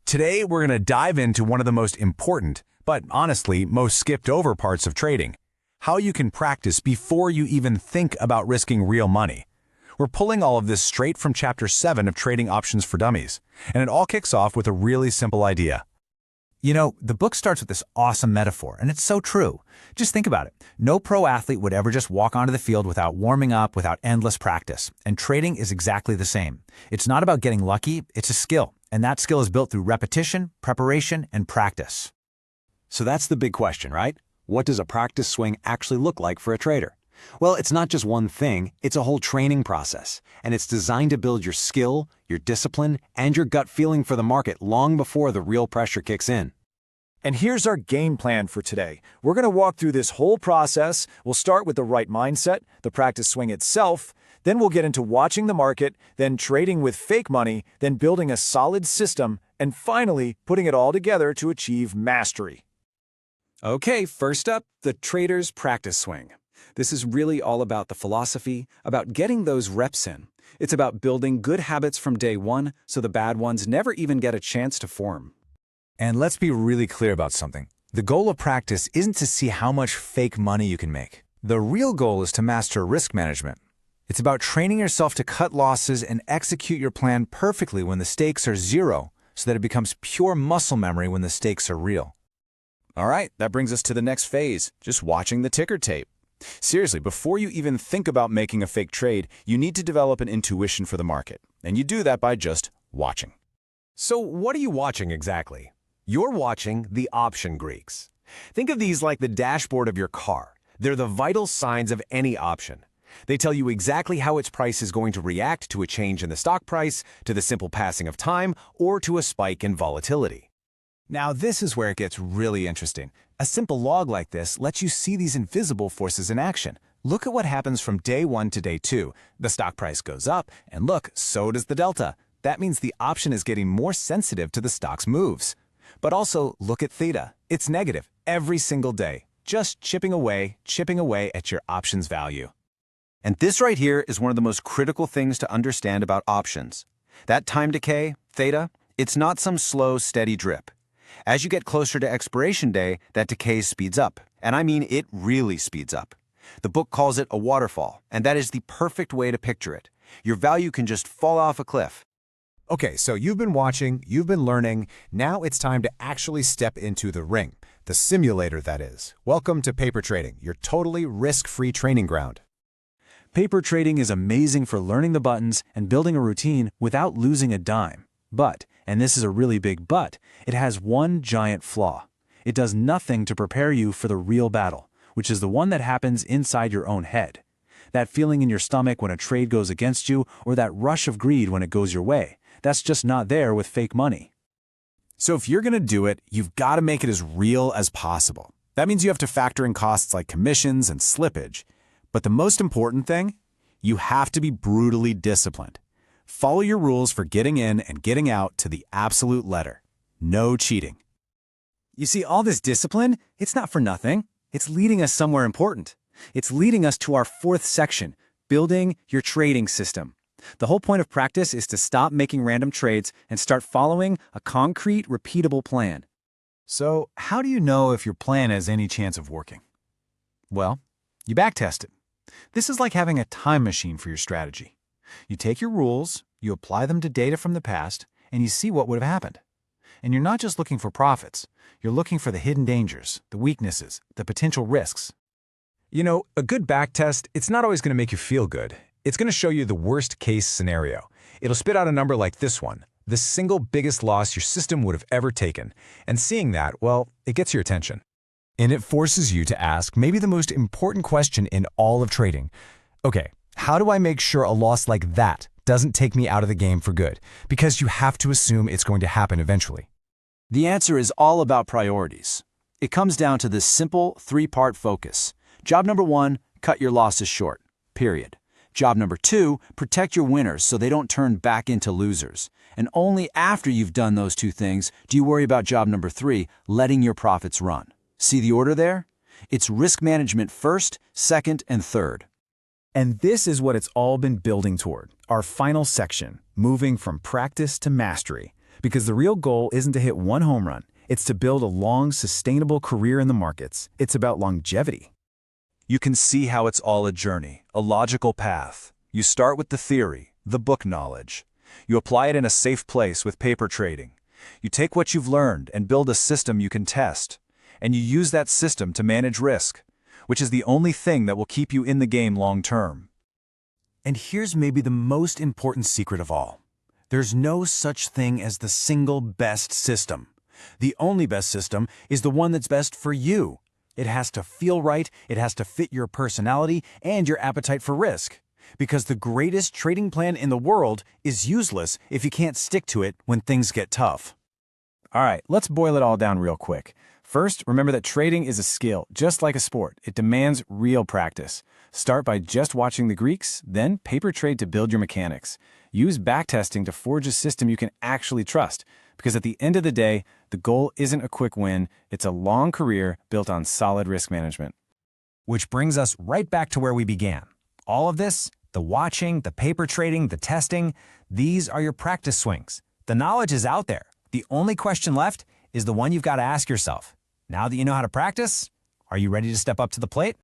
Today, we're going to dive into one of the most important, but honestly, most skipped over parts of trading. How you can practice before you even think about risking real money. We're pulling all of this straight from Chapter 7 of Trading Options for Dummies, and it all kicks off with a really simple idea. You know, the book starts with this awesome metaphor, and it's so true. Just think about it. No pro athlete would ever just walk onto the field without warming up, without endless practice. And trading is exactly the same. It's not about getting lucky, it's a skill. And that skill is built through repetition, preparation, and practice. So that's the big question, right? What does a practice swing actually look like for a trader? Well, it's not just one thing, it's a whole training process. And it's designed to build your skill, your discipline, and your gut feeling for the market long before the real pressure kicks in. And here's our game plan for today. We're going to walk through this whole process. We'll start with the right mindset, the practice swing itself, then we'll get into watching the market, then trading with fake money, then building a solid system, and finally putting it all together to achieve mastery. Okay, first up, the trader's practice swing. This is really all about the philosophy, about getting those reps in. It's about building good habits from day one so the bad ones never even get a chance to form. And let's be really clear about something. The goal of practice isn't to see how much fake money you can make. The real goal is to master risk management. It's about training yourself to cut losses and execute your plan perfectly when the stakes are zero, so that it becomes pure muscle memory when the stakes are real. All right, that brings us to the next phase, just watching the ticker tape. Seriously, before you even think about making a fake trade, you need to develop an intuition for the market. And you do that by just watching. So what are you watching exactly? You're watching the option Greeks. Think of these like the dashboard of your car. They're the vital signs of any option. They tell you exactly how its price is going to react to a change in the stock price, to the simple passing of time, or to a spike in volatility. Now, this is where it gets really interesting. A simple log like this lets you see these invisible forces in action. Look at what happens from day 1 to day 2. The stock price goes up, and look, so does the delta. That means the option is getting more sensitive to the stock's moves. But also, look at theta. It's negative every single day, just chipping away at your option's value. And this right here is one of the most critical things to understand about options. That time decay, theta, it's not some slow, steady drip. As you get closer to expiration day, that decay speeds up. And I mean it really speeds up. The book calls it a waterfall, and that is the perfect way to picture it. Your value can just fall off a cliff. Okay, so you've been watching, you've been learning. Now it's time to actually step into the ring. The simulator, that is. Welcome to paper trading, your totally risk-free training ground. Paper trading is amazing for learning the buttons and building a routine without losing a dime. But, and this is a really big but, it has one giant flaw. It does nothing to prepare you for the real battle, which is the one that happens inside your own head. That feeling in your stomach when a trade goes against you, or that rush of greed when it goes your way. That's just not there with fake money. So if you're going to do it, you've got to make it as real as possible. That means you have to factor in costs like commissions and slippage. But the most important thing, you have to be brutally disciplined. Follow your rules for getting in and getting out to the absolute letter. No cheating. You see, all this discipline, it's not for nothing. It's leading us somewhere important. It's leading us to our 4th section, building your trading system. The whole point of practice is to stop making random trades and start following a concrete, repeatable plan. So how do you know if your plan has any chance of working? Well, you backtest it. This is like having a time machine for your strategy. You take your rules, you apply them to data from the past, and you see what would have happened. And you're not just looking for profits. You're looking for the hidden dangers, the weaknesses, the potential risks. You know, a good backtest, it's not always going to make you feel good. It's going to show you the worst-case scenario. It'll spit out a number like this one, the single biggest loss your system would have ever taken. And seeing that, well, it gets your attention. And it forces you to ask maybe the most important question in all of trading. Okay, how do I make sure a loss like that doesn't take me out of the game for good? Because you have to assume it's going to happen eventually. The answer is all about priorities. It comes down to this simple 3-part focus. Job number 1, cut your losses short, period. Job number 2, protect your winners so they don't turn back into losers. And only after you've done those 2 things do you worry about job number 3, letting your profits run. See the order there? It's risk management first, second, and third. And this is what it's all been building toward, our final section, moving from practice to mastery. Because the real goal isn't to hit one home run. It's to build a long, sustainable career in the markets. It's about longevity. You can see how it's all a journey, a logical path. You start with the theory, the book knowledge. You apply it in a safe place with paper trading. You take what you've learned and build a system you can test. And you use that system to manage risk, which is the only thing that will keep you in the game long term. And here's maybe the most important secret of all. There's no such thing as the single best system. The only best system is the one that's best for you. It has to feel right, it has to fit your personality and your appetite for risk. Because the greatest trading plan in the world is useless if you can't stick to it when things get tough. All right, let's boil it all down real quick. First, remember that trading is a skill, just like a sport. It demands real practice. Start by just watching the Greeks, then paper trade to build your mechanics. Use backtesting to forge a system you can actually trust. Because at the end of the day, the goal isn't a quick win, it's a long career built on solid risk management. Which brings us right back to where we began. All of this, the watching, the paper trading, the testing, these are your practice swings. The knowledge is out there. The only question left is the one you've got to ask yourself. Now that you know how to practice, are you ready to step up to the plate?